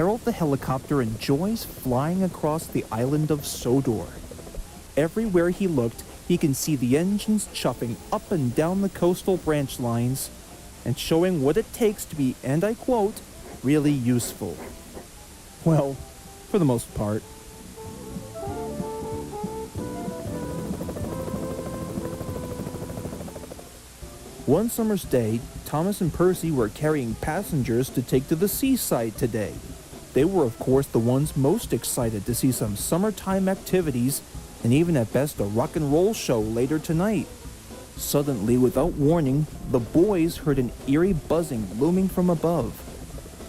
Harold the helicopter enjoys flying across the island of Sodor. Everywhere he looked, he can see the engines chuffing up and down the coastal branch lines and showing what it takes to be, and I quote, really useful. Well, for the most part. One summer's day, Thomas and Percy were carrying passengers to take to the seaside today. They were, of course, the ones most excited to see some summertime activities and even at best a rock and roll show later tonight. Suddenly, without warning, the boys heard an eerie buzzing looming from above.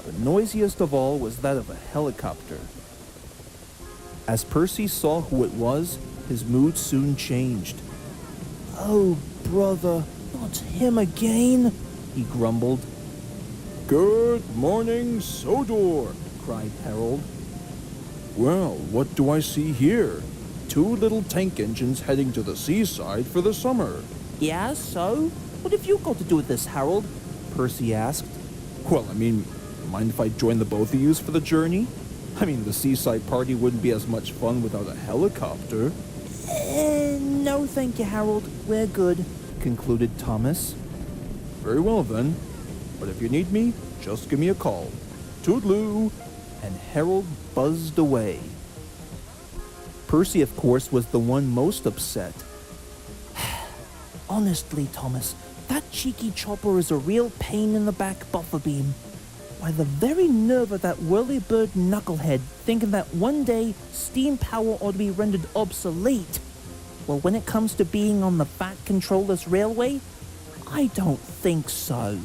The noisiest of all was that of a helicopter. As Percy saw who it was, his mood soon changed. "Oh, brother, not him again," he grumbled. "Good morning, Sodor," cried Harold. "Well, what do I see here? 2 little tank engines heading to the seaside for the summer." "Yeah, so? What have you got to do with this, Harold?" Percy asked. "Well, mind if I join the both of yous for the journey? The seaside party wouldn't be as much fun without a helicopter." No thank you, Harold. We're good," concluded Thomas. "Very well then. But if you need me, just give me a call. Toodaloo!" And Harold buzzed away. Percy, of course, was the one most upset. "Honestly, Thomas, that cheeky chopper is a real pain in the back buffer beam. Why, the very nerve of that whirlybird knucklehead thinking that one day steam power ought to be rendered obsolete. Well, when it comes to being on the fat controller's railway, I don't think so."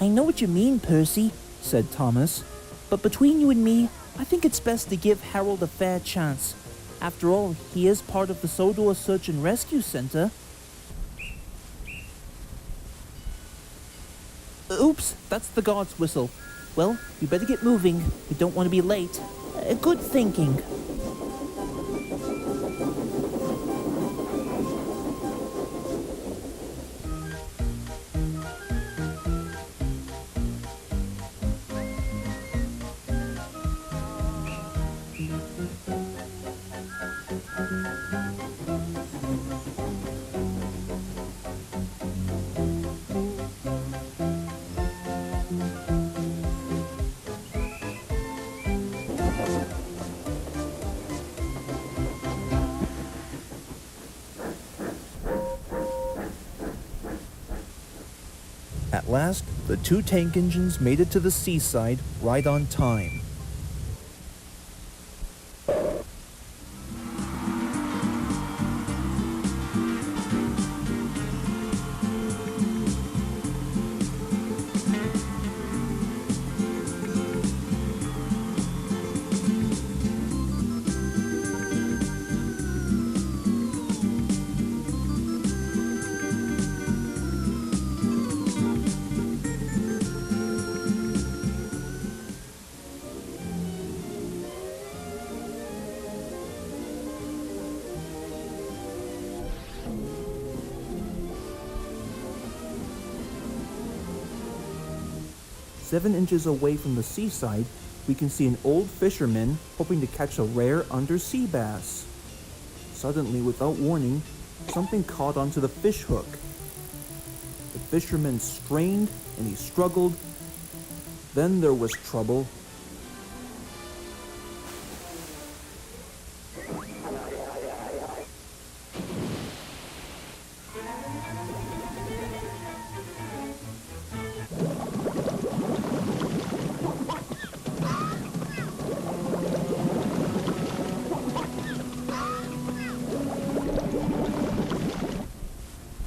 "I know what you mean, Percy," said Thomas. "But between you and me, I think it's best to give Harold a fair chance. After all, he is part of the Sodor Search and Rescue Center." "Oops, that's the guard's whistle. Well, you better get moving. We don't want to be late." "Good thinking." At last, the 2 tank engines made it to the seaside right on time. "7 inches away from the seaside, we can see an old fisherman hoping to catch a rare undersea bass. Suddenly, without warning, something caught onto the fish hook. The fisherman strained and he struggled. Then there was trouble.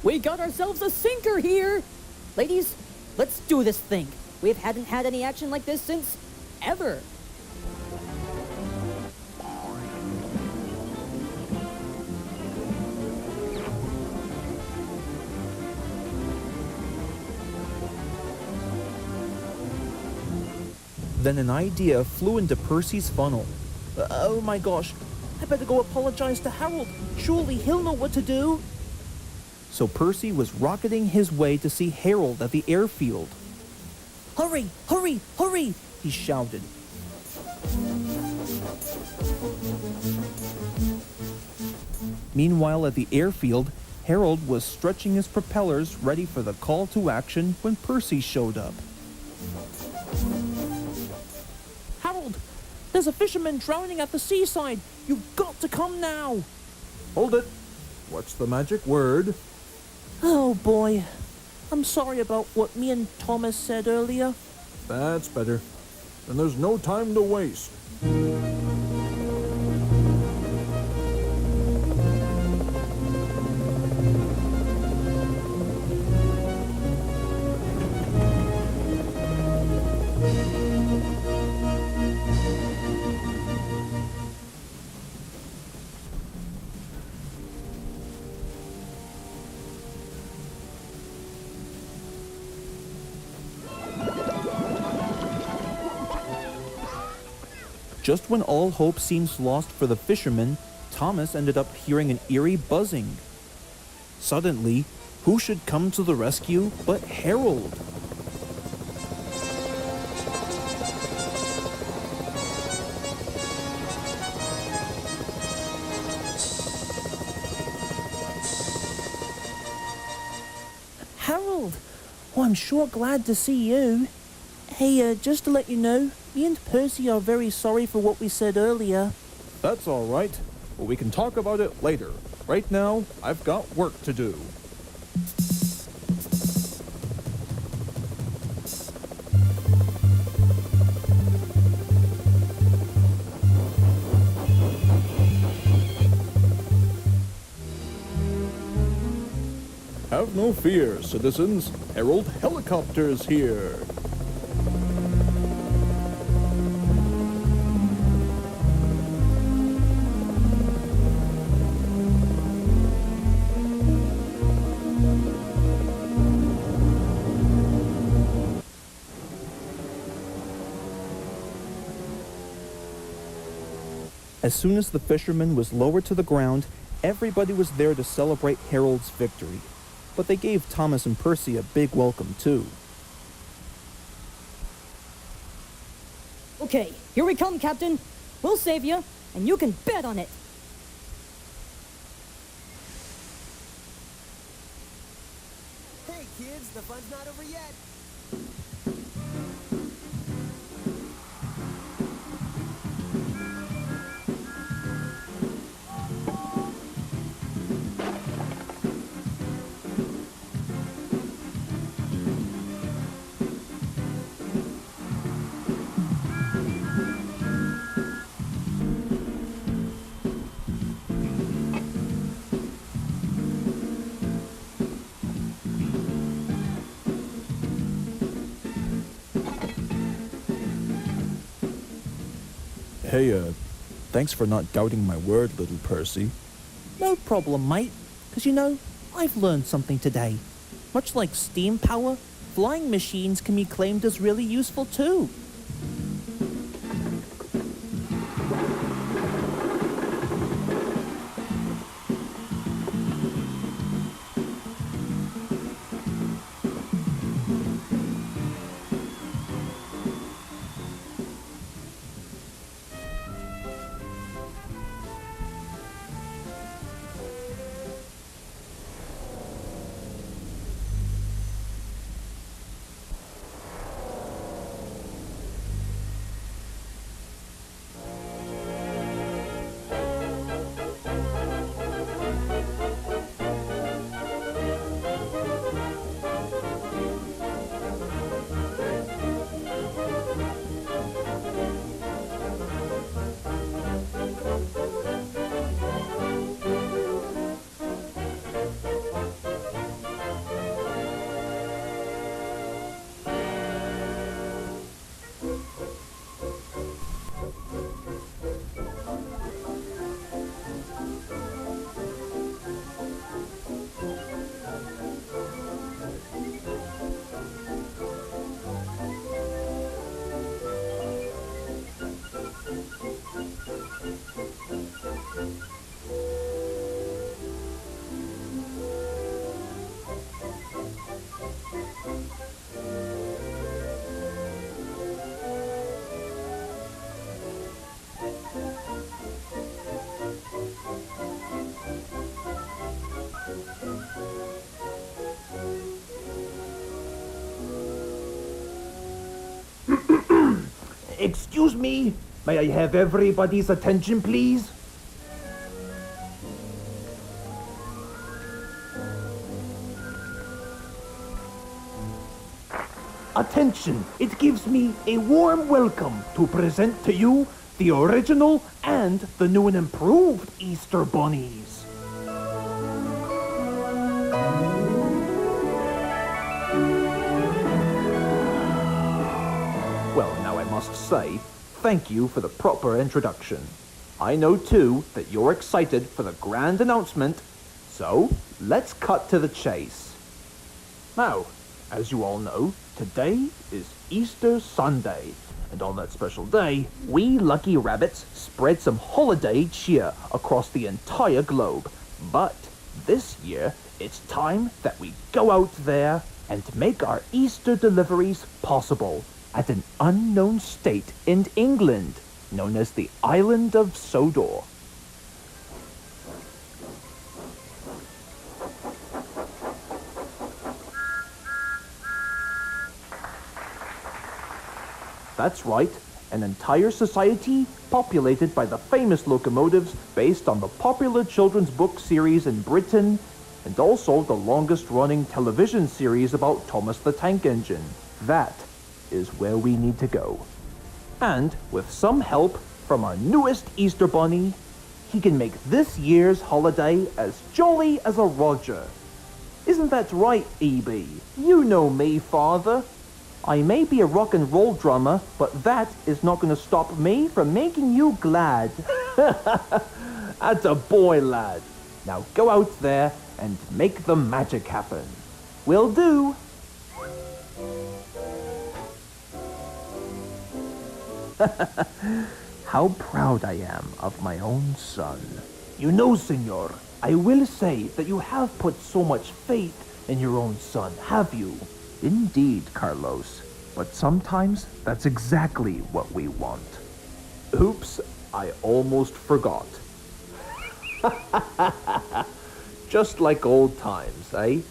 We got ourselves a sinker here! Ladies, let's do this thing. We hadn't had any action like this since ever. Then an idea flew into Percy's funnel. Oh my gosh, I better go apologize to Harold. Surely he'll know what to do. So Percy was rocketing his way to see Harold at the airfield. "Hurry, hurry, hurry!" he shouted. Meanwhile, at the airfield, Harold was stretching his propellers ready for the call to action when Percy showed up. Harold, there's a fisherman drowning at the seaside. You've got to come now. Hold it. What's the magic word? Oh boy. I'm sorry about what me and Thomas said earlier. That's better. Then there's no time to waste. Just when all hope seems lost for the fisherman, Thomas ended up hearing an eerie buzzing. Suddenly, who should come to the rescue but Harold? Harold! Oh, I'm sure glad to see you. Hey, just to let you know, me and Percy are very sorry for what we said earlier. That's all right. But we can talk about it later. Right now, I've got work to do. Have no fear, citizens. Herald Helicopter's here. As soon as the fisherman was lowered to the ground, everybody was there to celebrate Harold's victory. But they gave Thomas and Percy a big welcome, too. Okay, here we come, Captain. We'll save you, and you can bet on it. Hey kids, the fun's not over yet. Hey, thanks for not doubting my word, little Percy. No problem, mate. 'Cause you know, I've learned something today. Much like steam power, flying machines can be claimed as really useful too. Excuse me? May I have everybody's attention, please? Attention! It gives me a warm welcome to present to you the original and the new and improved Easter bunnies. Well, now I must say, thank you for the proper introduction. I know too that you're excited for the grand announcement, so let's cut to the chase. Now, as you all know, today is Easter Sunday, and on that special day, we lucky rabbits spread some holiday cheer across the entire globe. But this year, it's time that we go out there and make our Easter deliveries possible at an unknown state in England, known as the island of Sodor. That's right, an entire society populated by the famous locomotives based on the popular children's book series in Britain, and also the longest-running television series about Thomas the Tank Engine. That is where we need to go. And with some help from our newest Easter bunny, he can make this year's holiday as jolly as a Roger. Isn't that right, E.B.? You know me, father. I may be a rock and roll drummer, but that is not going to stop me from making you glad. That's a boy, lad. Now go out there and make the magic happen. Will do. How proud I am of my own son. You know, senor, I will say that you have put so much faith in your own son, have you? Indeed, Carlos. But sometimes that's exactly what we want. Oops, I almost forgot. Just like old times, eh?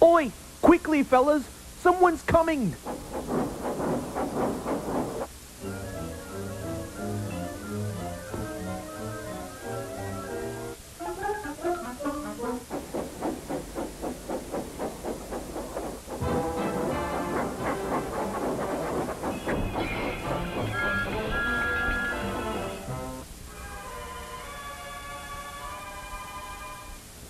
Oi! Quickly, fellas! Someone's coming!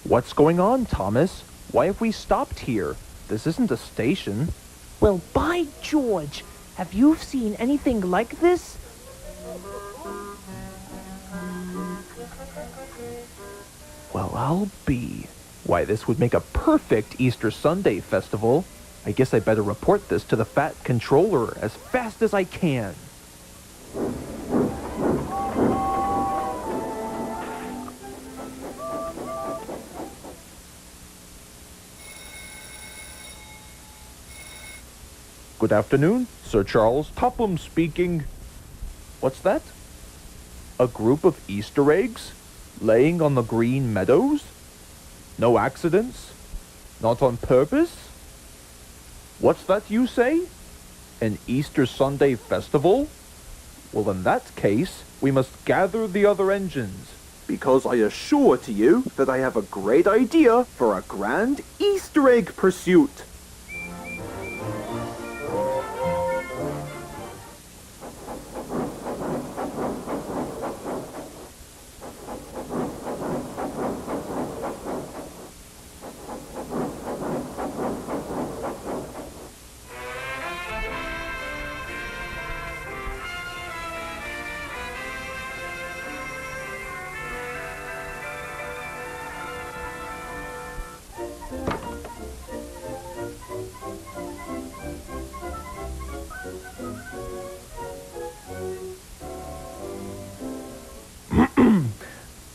What's going on, Thomas? Why have we stopped here? This isn't a station. Well, by George, have you seen anything like this? Well, I'll be. Why, this would make a perfect Easter Sunday festival. I guess I better report this to the Fat Controller as fast as I can. Good afternoon, Sir Charles Topham speaking. What's that? A group of Easter eggs laying on the green meadows? No accidents? Not on purpose? What's that you say? An Easter Sunday festival? Well, in that case, we must gather the other engines, because I assure to you that I have a great idea for a grand Easter egg pursuit.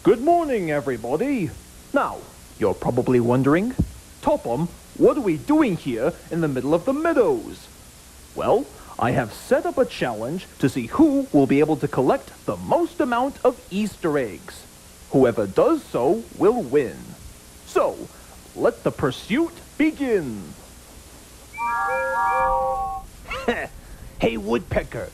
Good morning, everybody. Now, you're probably wondering, Topham, what are we doing here in the middle of the meadows? Well, I have set up a challenge to see who will be able to collect the most amount of Easter eggs. Whoever does so will win. So, let the pursuit begin. Hey, Woodpecker.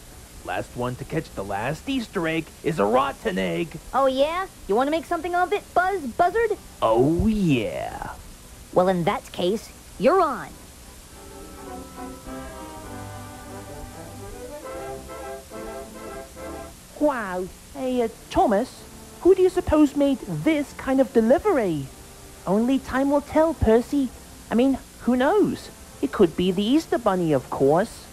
Last one to catch the last Easter egg is a rotten egg. Oh, yeah? You want to make something of it, Buzzard? Oh, yeah. Well, in that case, you're on. Wow. Hey, Thomas, who do you suppose made this kind of delivery? Only time will tell, Percy. I mean, who knows? It could be the Easter Bunny, of course.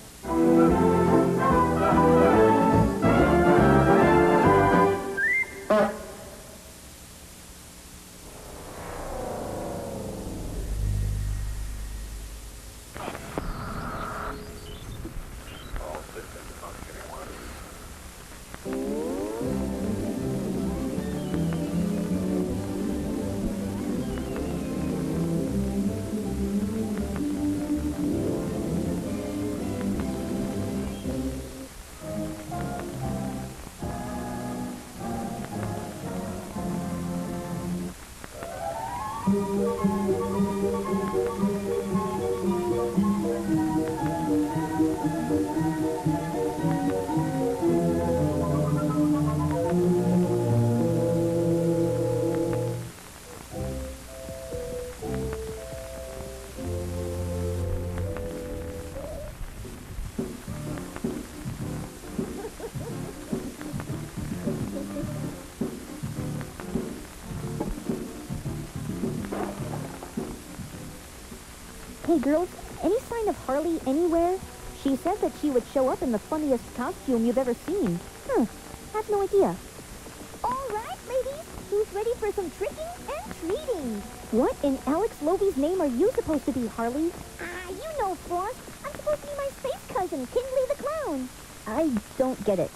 Hey, girls, any sign of Harley anywhere? She said that she would show up in the funniest costume you've ever seen. Have no idea. All right, ladies, who's ready for some tricking and treating? What in Alex Lovey's name are you supposed to be, Harley? You know, Frost. I'm supposed to be my space cousin, Kingsley the Clown. I don't get it.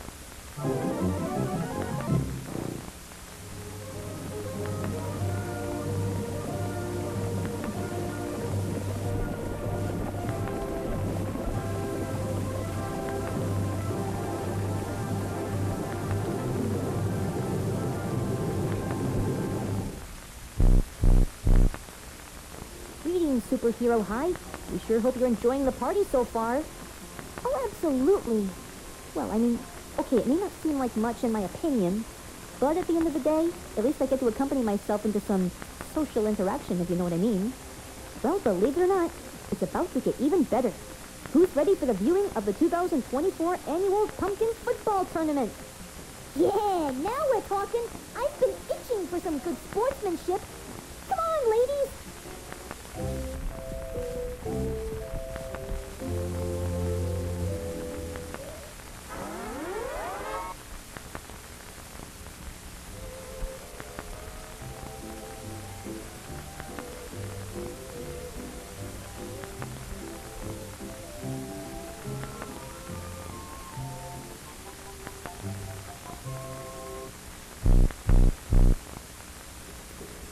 Superhero High. We sure hope you're enjoying the party so far. Oh, absolutely. Well, I mean, okay, it may not seem like much in my opinion, but at the end of the day, at least I get to accompany myself into some social interaction, if you know what I mean. Well, believe it or not, it's about to get even better. Who's ready for the viewing of the 2024 annual Pumpkin Football Tournament? Yeah, now we're talking. I've been itching for some good sportsmanship. Come on, ladies.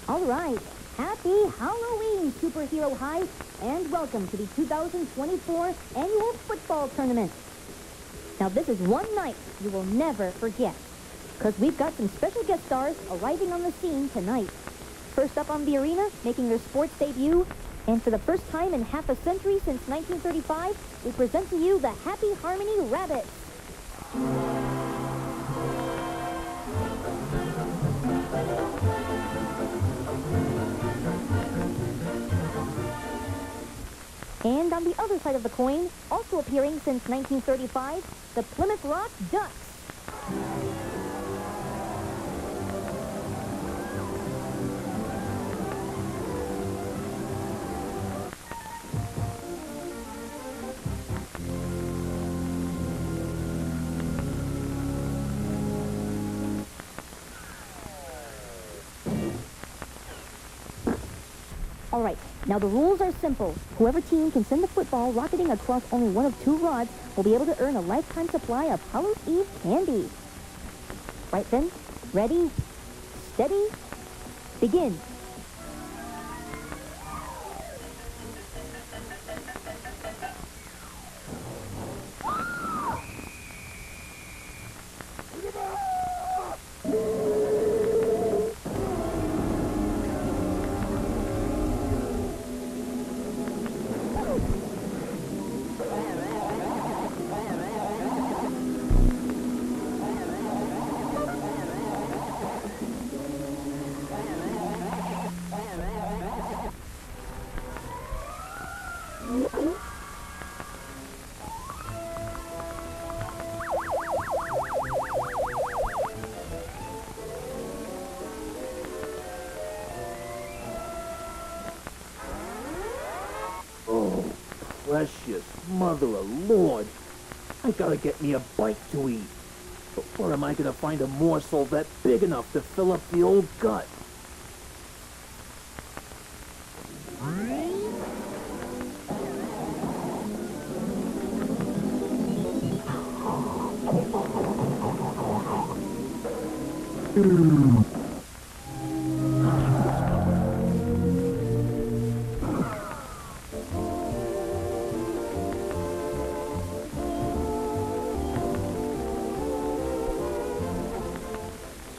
All right, Happy Halloween, Superhero High, and welcome to the 2024 Annual Football Tournament. Now, this is one night you will never forget, because we've got some special guest stars arriving on the scene tonight. First up on the arena, making their sports debut, and for the first time in half a century since 1935, we present to you the Happy Harmony Rabbits. And on the other side of the coin, also appearing since 1935, the Plymouth Rock Ducks. All right, now the rules are simple. Whoever team can send the football rocketing across only one of two rods will be able to earn a lifetime supply of Hallows Eve candy. Right then, ready, steady, begin. Oh, precious mother of Lord. I gotta get me a bite to eat. But where am I gonna find a morsel that big enough to fill up the old gut?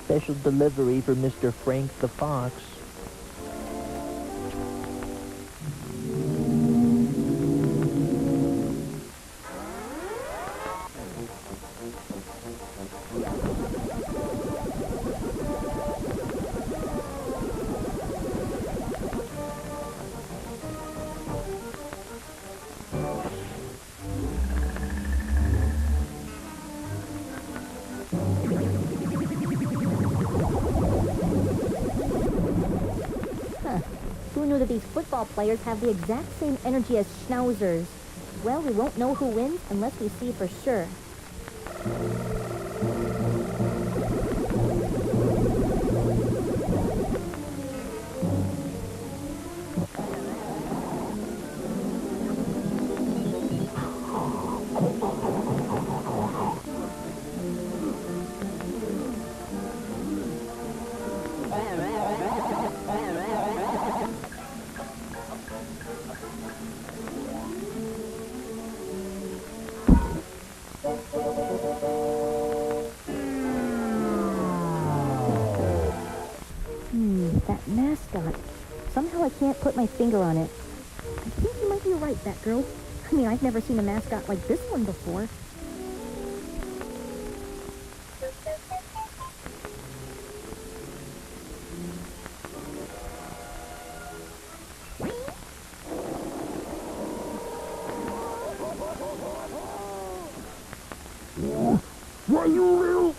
Special delivery for Mr. Frank the Fox. Who knew that these football players have the exact same energy as schnauzers? Well, we won't know who wins unless we see for sure. That mascot. Somehow I can't put my finger on it. I think you might be right, Batgirl. I mean, I've never seen a mascot like this one before. Why, you little...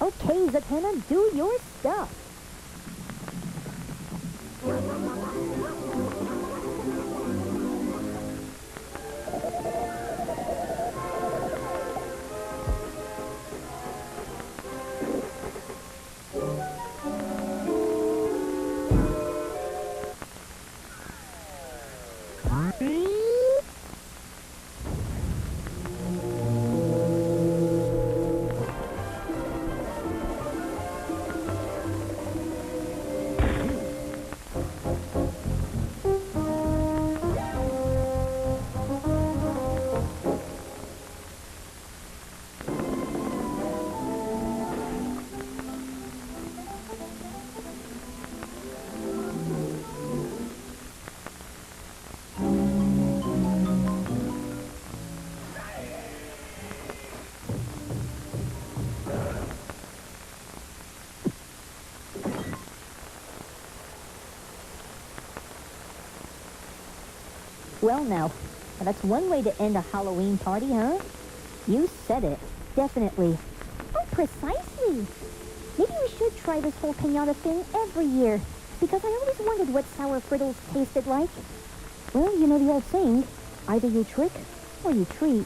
Okay, Zatanna, do your stuff. Well now, that's one way to end a Halloween party, huh? You said it. Definitely. Oh, precisely. Maybe we should try this whole pinata thing every year, because I always wondered what sour frittles tasted like. Well, you know the old saying, either you trick or you treat.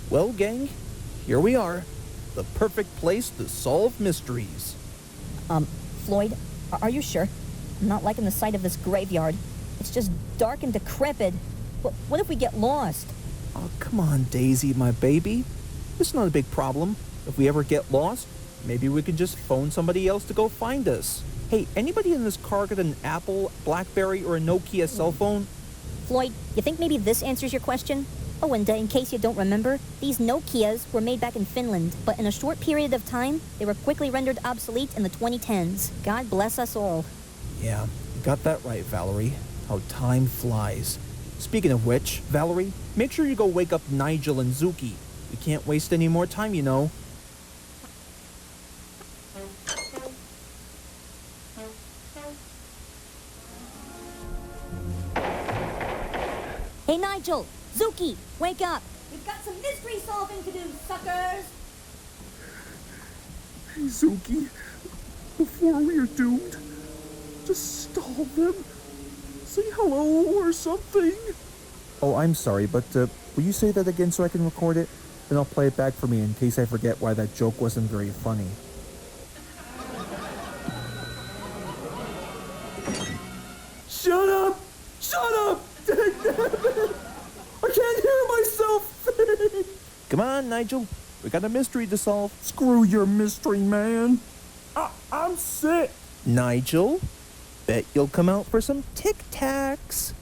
Well, gang, here we are. The perfect place to solve mysteries. Floyd, are you sure? I'm not liking the sight of this graveyard. It's just dark and decrepit. What if we get lost? Oh, come on, Daisy, my baby. It's not a big problem. If we ever get lost, maybe we can just phone somebody else to go find us. Hey, anybody in this car got an Apple, BlackBerry, or a Nokia cell phone? Floyd, you think maybe this answers your question? Oh, and in case you don't remember, these Nokias were made back in Finland, but in a short period of time, they were quickly rendered obsolete in the 2010s. God bless us all. Yeah, you got that right, Valerie. How time flies. Speaking of which, Valerie, make sure you go wake up Nigel and Zuki. We can't waste any more time, you know. Hey, Nigel! Zuki! Wake up! We've got some mystery solving to do, suckers! Hey, Zuki, before we are doomed, just stall them. Say hello or something. Oh, I'm sorry, but will you say that again so I can record it? Then I'll play it back for me in case I forget why that joke wasn't very funny. Shut up! Shut up! I can't hear myself! Come on, Nigel. We got a mystery to solve. Screw your mystery, man. I'm sick. Nigel, bet you'll come out for some Tic Tacs.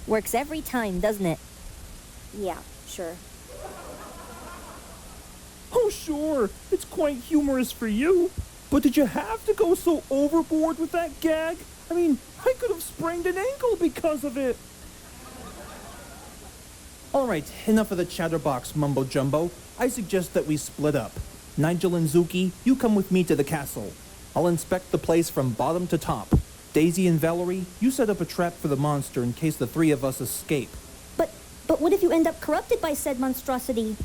Works every time, doesn't it? Yeah, sure. Oh, sure. It's quite humorous for you. But did you have to go so overboard with that gag? I mean, I could have sprained an ankle because of it. All right, enough of the chatterbox mumbo-jumbo. I suggest that we split up. Nigel and Zuki, you come with me to the castle. I'll inspect the place from bottom to top. Daisy and Valerie, you set up a trap for the monster in case the three of us escape. But what if you end up corrupted by said monstrosity?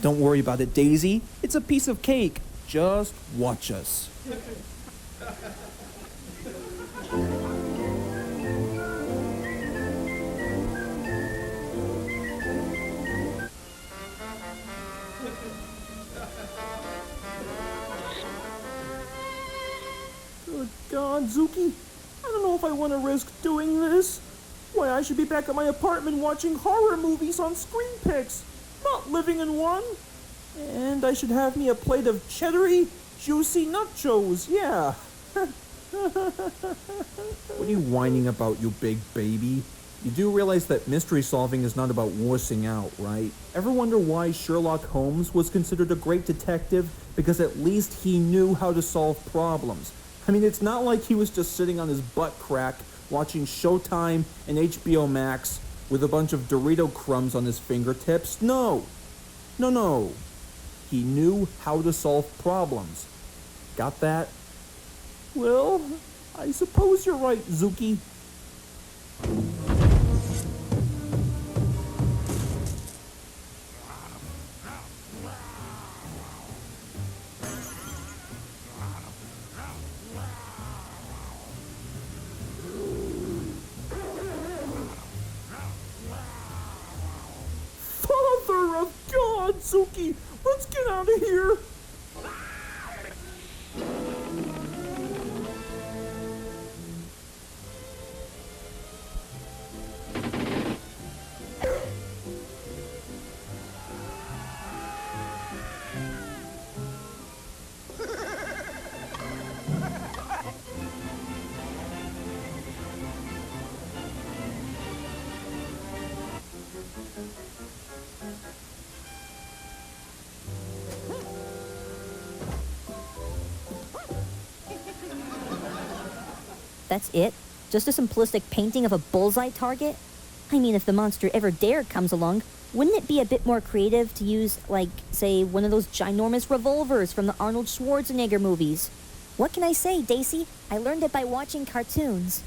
Don't worry about it, Daisy. It's a piece of cake. Just watch us. Good God, Zuki. I don't know if I want to risk doing this. Why, I should be back at my apartment watching horror movies on screen picks, not living in one. And I should have me a plate of cheddary, juicy nachos, yeah. What are you whining about, you big baby? You do realize that mystery solving is not about wussing out, right? Ever wonder why Sherlock Holmes was considered a great detective? Because at least he knew how to solve problems. I mean, it's not like he was just sitting on his butt crack watching Showtime and HBO Max with a bunch of Dorito crumbs on his fingertips. No. He knew how to solve problems. Got that? Well, I suppose you're right, Zuki. Father of God, Zuki! Let's get out of here! That's it? Just a simplistic painting of a bullseye target? I mean, if the monster ever dare comes along, wouldn't it be a bit more creative to use, like, say, one of those ginormous revolvers from the Arnold Schwarzenegger movies? What can I say, Daisy? I learned it by watching cartoons.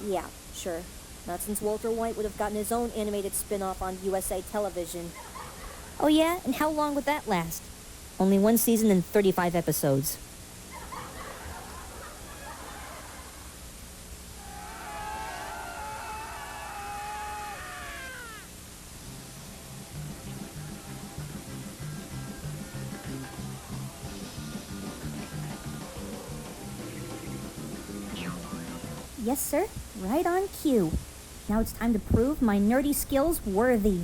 Yeah, sure. Not since Walter White would have gotten his own animated spin-off on USA Television. Oh yeah? And how long would that last? Only one season and 35 episodes. Yes, sir. Right on cue. Now it's time to prove my nerdy skills worthy.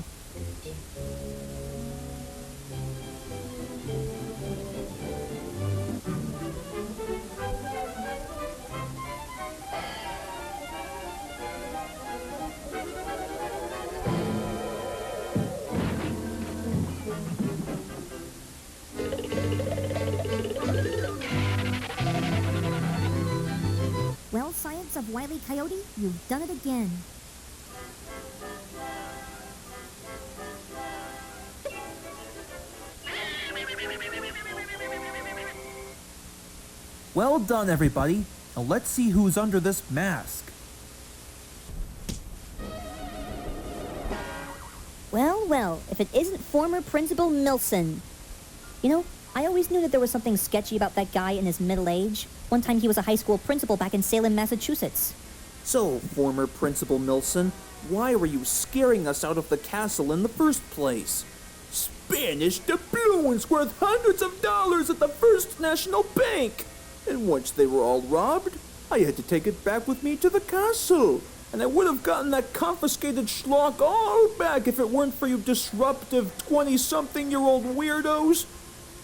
Well, Science of Wile E. Coyote, you've done it again. Well done, everybody. Now let's see who's under this mask. Well, if it isn't former Principal Milson. You know, I always knew that there was something sketchy about that guy in his middle age. One time he was a high school principal back in Salem, Massachusetts. So, former Principal Milson, why were you scaring us out of the castle in the first place? Spanish doubloons worth hundreds of dollars at the First National Bank! And once they were all robbed, I had to take it back with me to the castle. And I would have gotten that confiscated schlock all back if it weren't for you disruptive 20-something-year-old weirdos.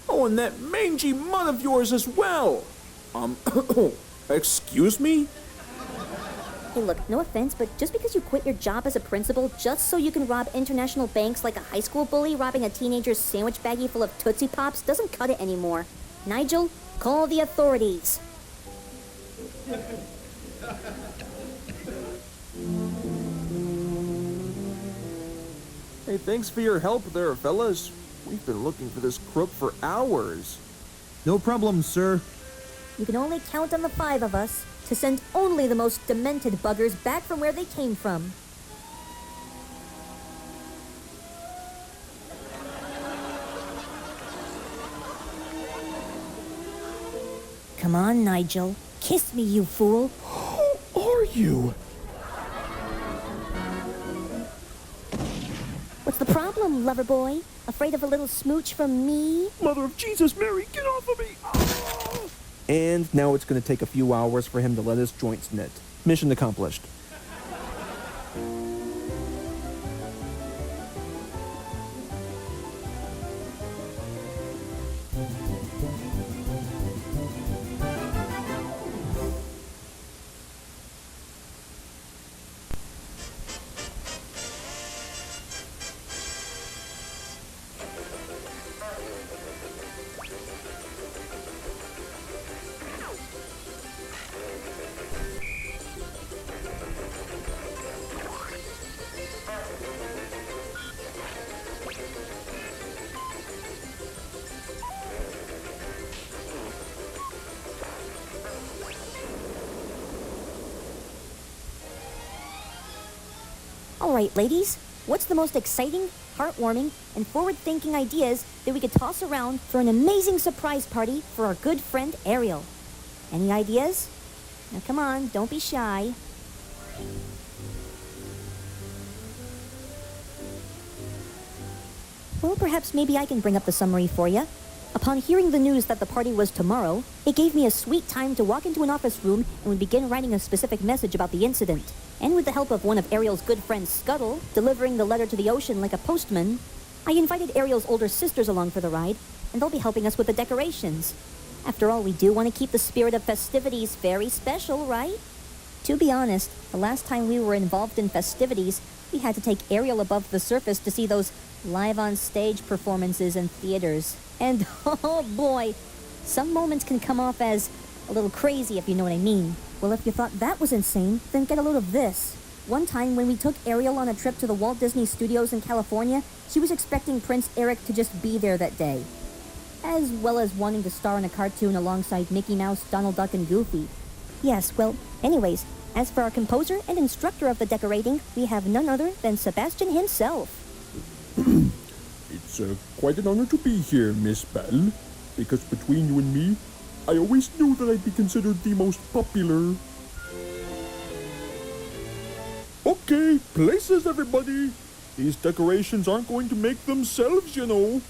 Oh, and that mangy mutt of yours as well. Excuse me? Hey, look, no offense, but just because you quit your job as a principal just so you can rob international banks like a high school bully robbing a teenager's sandwich baggie full of Tootsie Pops doesn't cut it anymore. Nigel, call the authorities. Hey, thanks for your help there, fellas. We've been looking for this crook for hours. No problem, sir. You can only count on the 5 of us to send only the most demented buggers back from where they came from. Come on, Nigel. Kiss me, you fool. Who are you? What's the problem, lover boy? Afraid of a little smooch from me? Mother of Jesus, Mary, get off of me! Ah! And now it's going to take a few hours for him to let his joints knit. Mission accomplished. All right, ladies, what's the most exciting, heartwarming, and forward-thinking ideas that we could toss around for an amazing surprise party for our good friend Ariel? Any ideas? Now come on, don't be shy. Well, perhaps maybe I can bring up the summary for you. Upon hearing the news that the party was tomorrow, it gave me a sweet time to walk into an office room and would begin writing a specific message about the incident. And with the help of one of Ariel's good friends, Scuttle, delivering the letter to the ocean like a postman, I invited Ariel's older sisters along for the ride, and they'll be helping us with the decorations. After all, we do want to keep the spirit of festivities very special, right? To be honest, the last time we were involved in festivities, we had to take Ariel above the surface to see those live-on-stage performances in theaters. And, oh boy, some moments can come off as a little crazy, if you know what I mean. Well, if you thought that was insane, then get a load of this. One time when we took Ariel on a trip to the Walt Disney Studios in California, she was expecting Prince Eric to just be there that day, as well as wanting to star in a cartoon alongside Mickey Mouse, Donald Duck, and Goofy. Yes, well, anyways, as for our composer and instructor of the decorating, we have none other than Sebastian himself. It's quite an honor to be here, Miss Belle, because between you and me, I always knew that I'd be considered the most popular. Okay, places, everybody. These decorations aren't going to make themselves, you know.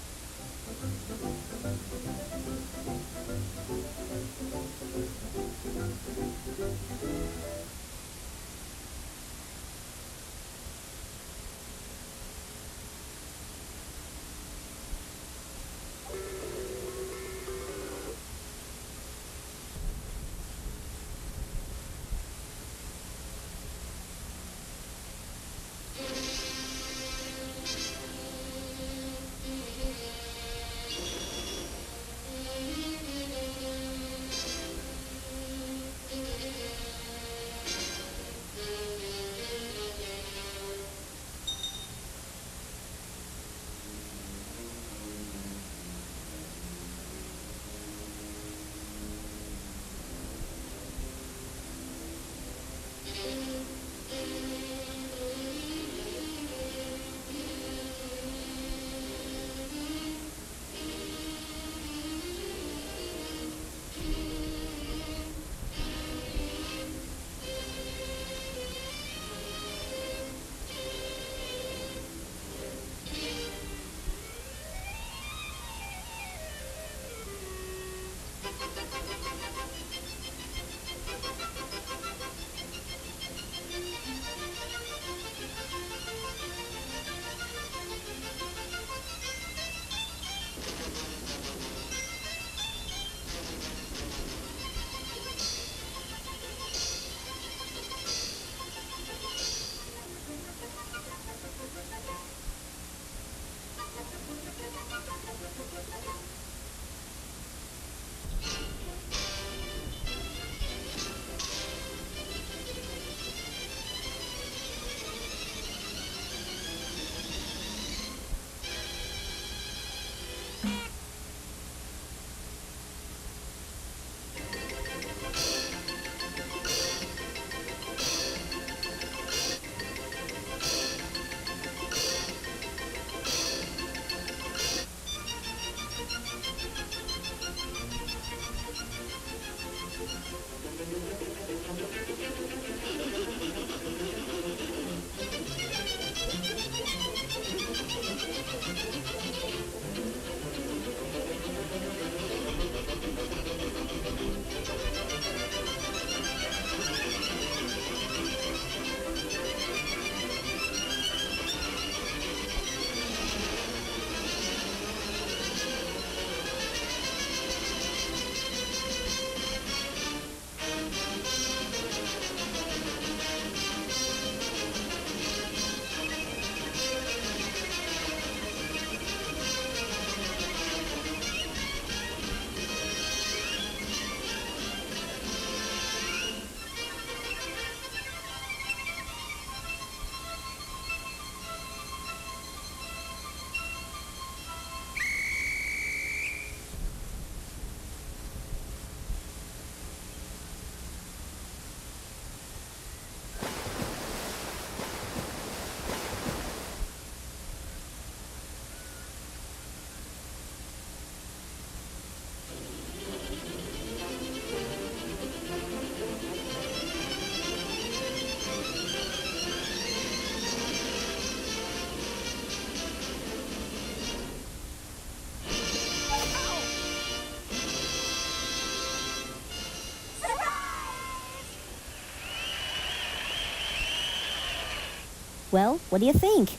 Well, what do you think?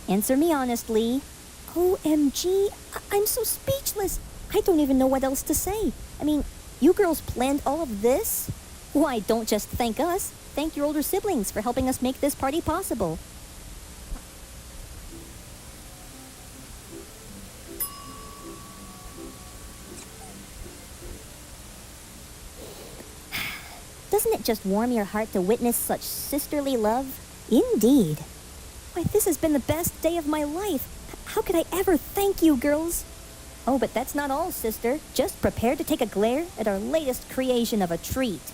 Answer me honestly. OMG, I'm so speechless. I don't even know what else to say. I mean, you girls planned all of this? Why, don't just thank us. Thank your older siblings for helping us make this party possible. Doesn't it just warm your heart to witness such sisterly love? Indeed. Why, this has been the best day of my life. How could I ever thank you, girls? Oh, but that's not all, sister. Just prepare to take a glare at our latest creation of a treat.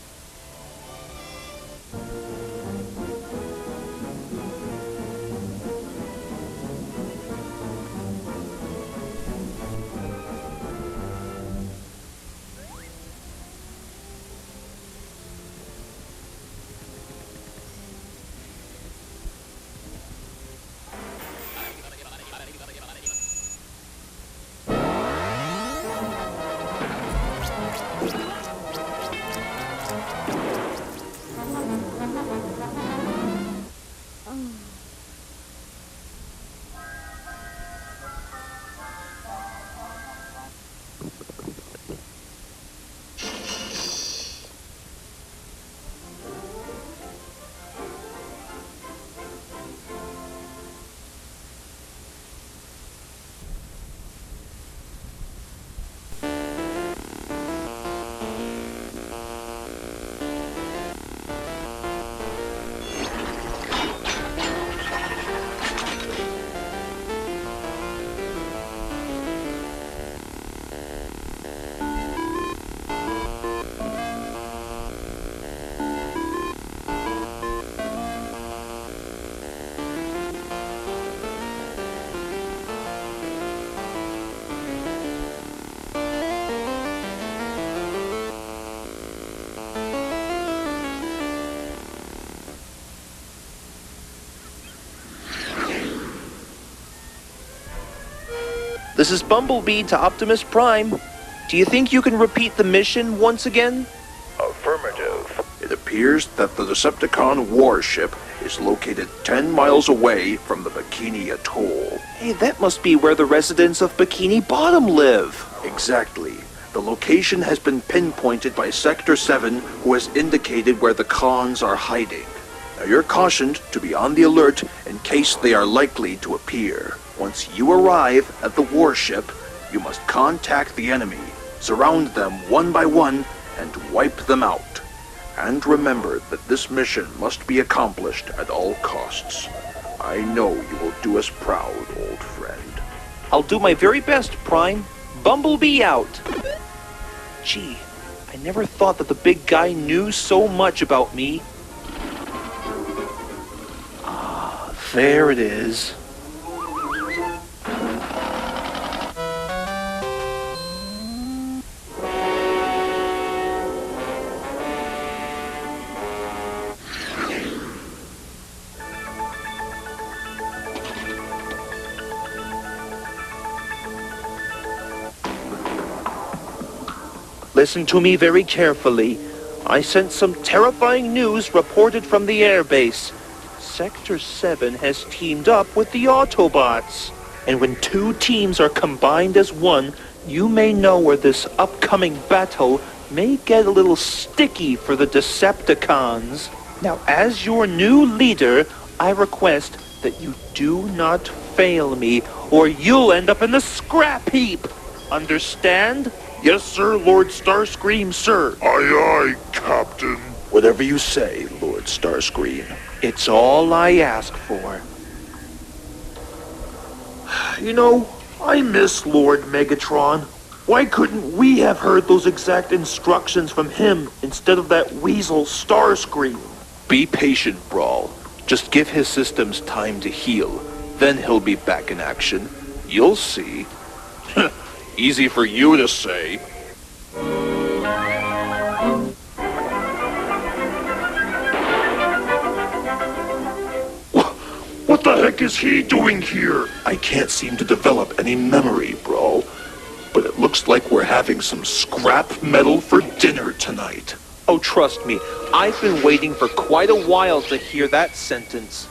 This is Bumblebee to Optimus Prime. Do you think you can repeat the mission once again? Affirmative. It appears that the Decepticon warship is located 10 miles away from the Bikini Atoll. Hey, that must be where the residents of Bikini Bottom live. Exactly. The location has been pinpointed by Sector 7, who has indicated where the cons are hiding. Now you're cautioned to be on the alert in case they are likely to appear. Once you arrive at the warship, you must contact the enemy, surround them one by one, and wipe them out. And remember that this mission must be accomplished at all costs. I know you will do us proud, old friend. I'll do my very best, Prime. Bumblebee out. Gee, I never thought that the big guy knew so much about me. Ah, there it is. Listen to me very carefully. I sent some terrifying news reported from the airbase. Sector 7 has teamed up with the Autobots. And when two teams are combined as one, you may know where this upcoming battle may get a little sticky for the Decepticons. Now, as your new leader, I request that you do not fail me, or you'll end up in the scrap heap. Understand? Yes, sir, Lord Starscream, sir. Aye, aye, Captain. Whatever you say, Lord Starscream. It's all I ask for. You know, I miss Lord Megatron. Why couldn't we have heard those exact instructions from him instead of that weasel Starscream? Be patient, Brawl. Just give his systems time to heal. Then he'll be back in action. You'll see. Easy for you to say. What the heck is he doing here? I can't seem to develop any memory, bro. But it looks like we're having some scrap metal for dinner tonight. Oh, trust me, I've been waiting for quite a while to hear that sentence.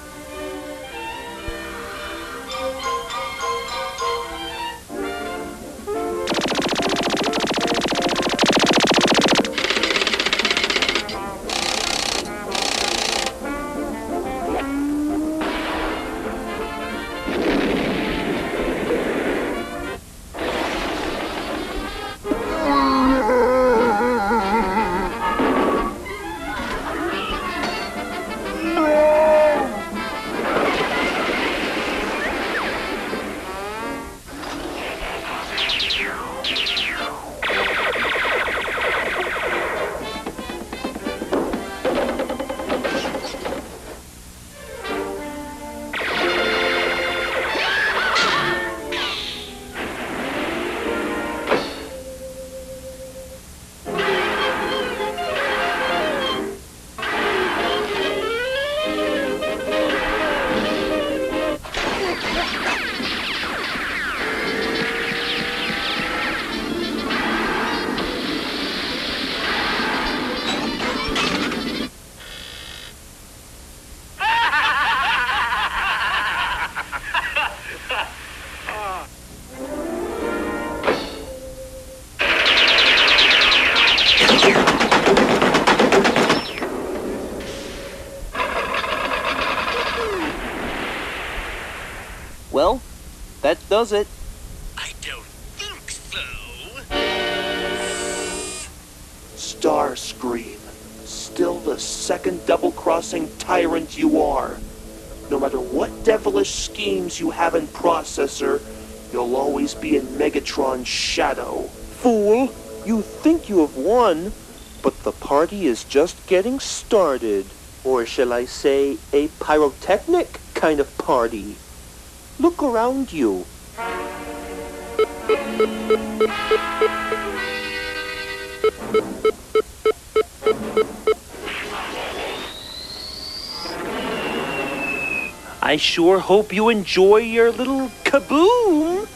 Well, that does it. I don't think so. Starscream, still the second double-crossing tyrant you are. No matter what devilish schemes you have in processor, you'll always be in Megatron's shadow. Fool, you think you have won, but the party is just getting started. Or shall I say, a pyrotechnic kind of party. Look around you. I sure hope you enjoy your little kaboom.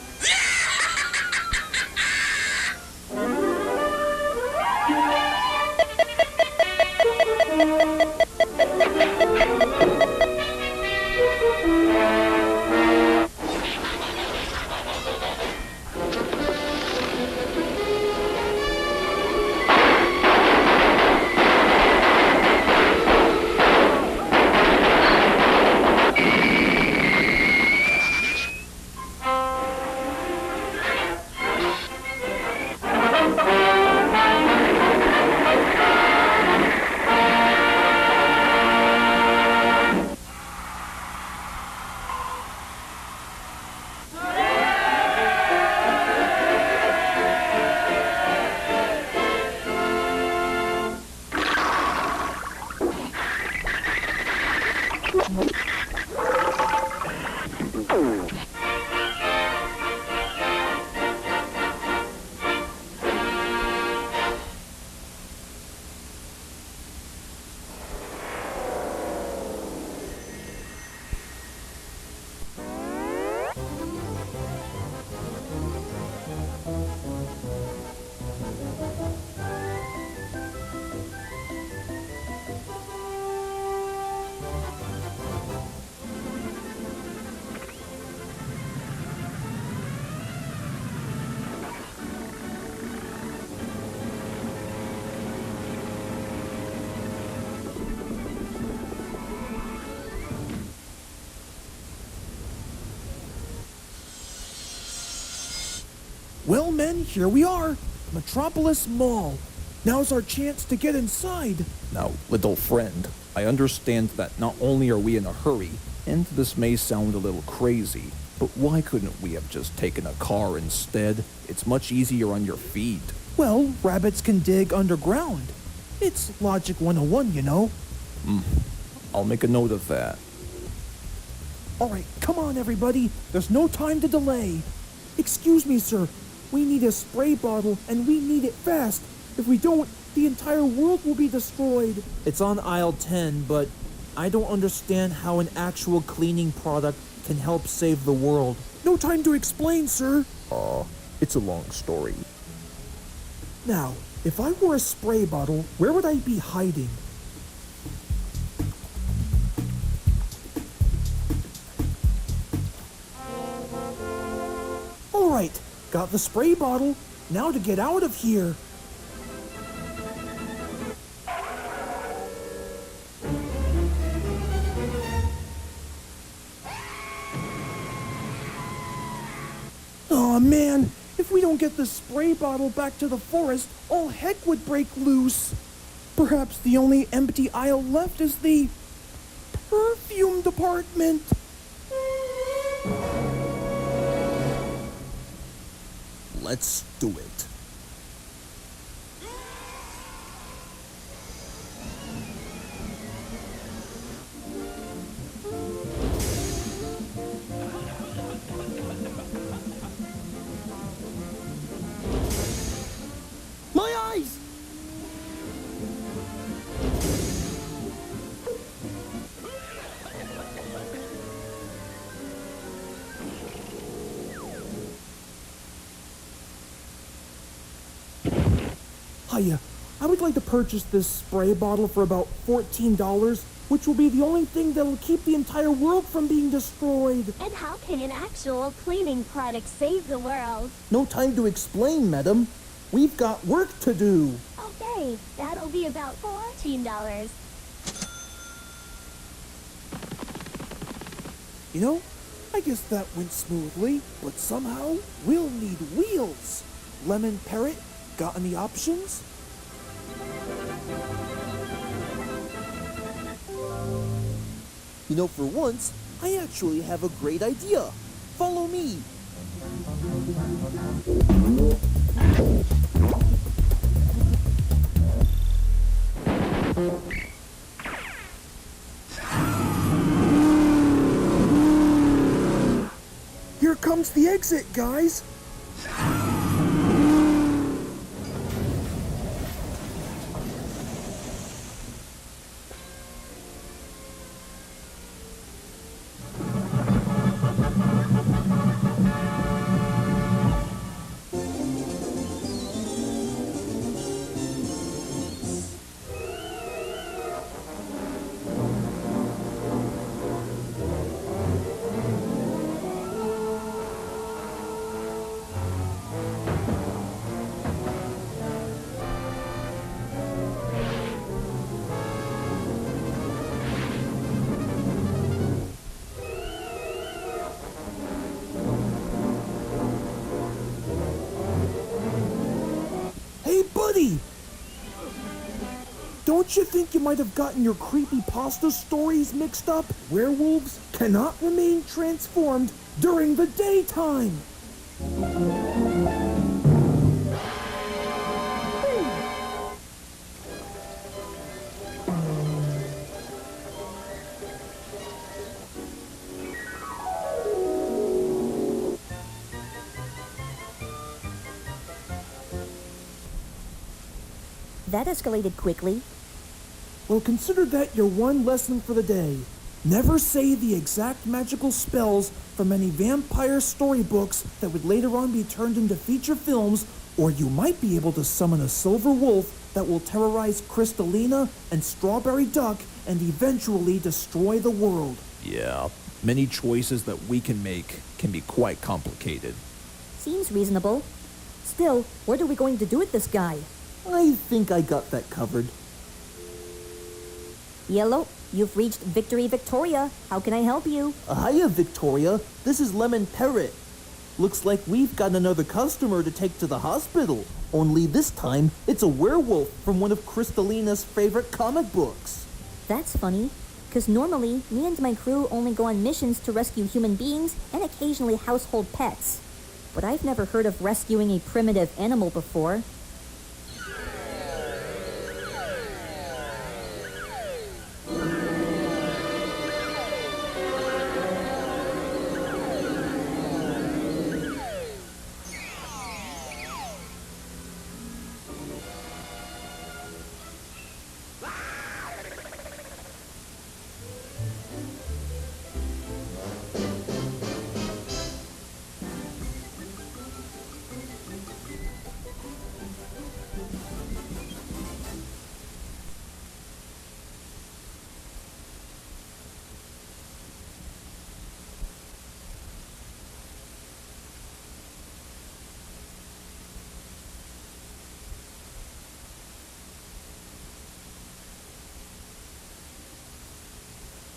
Well, men, here we are. Metropolis Mall. Now's our chance to get inside. Now, little friend, I understand that not only are we in a hurry, and this may sound a little crazy, but why couldn't we have just taken a car instead? It's much easier on your feet. Well, rabbits can dig underground. It's Logic 101, you know. I'll make a note of that. All right, come on, everybody. There's no time to delay. Excuse me, sir. We need a spray bottle, and we need it fast. If we don't, the entire world will be destroyed. It's on aisle 10, but I don't understand how an actual cleaning product can help save the world. No time to explain, sir. It's a long story. Now, if I were a spray bottle, where would I be hiding? All right, got the spray bottle. Now to get out of here. Aw, man, if we don't get the spray bottle back to the forest, all heck would break loose. Perhaps the only empty aisle left is the perfume department. Let's do it. My eyes! Hiya, I would like to purchase this spray bottle for about $14, which will be the only thing that will keep the entire world from being destroyed. And how can an actual cleaning product save the world? No time to explain, madam. We've got work to do. Okay, Okay, that'll be about $14. You know, I guess that went smoothly, but somehow we'll need wheels. Lemon Parrot, got any options? You know, for once, I actually have a great idea. Follow me. Here comes the exit, guys. Hey, buddy! Don't you think you might have gotten your creepypasta stories mixed up? Werewolves cannot remain transformed during the daytime! That escalated quickly. Well, consider that your one lesson for the day. Never say the exact magical spells from any vampire storybooks that would later on be turned into feature films, or you might be able to summon a silver wolf that will terrorize Crystalina and Strawberry Duck and eventually destroy the world. Yeah, many choices that we can make can be quite complicated. Seems reasonable. Still, what are we going to do with this guy? I think I got that covered. Yellow, you've reached Victory Victoria. How can I help you? Hiya, Victoria. This is Lemon Parrot. Looks like we've got another customer to take to the hospital. Only this time, it's a werewolf from one of Crystalina's favorite comic books. That's funny, because normally, me and my crew only go on missions to rescue human beings and occasionally household pets. But I've never heard of rescuing a primitive animal before.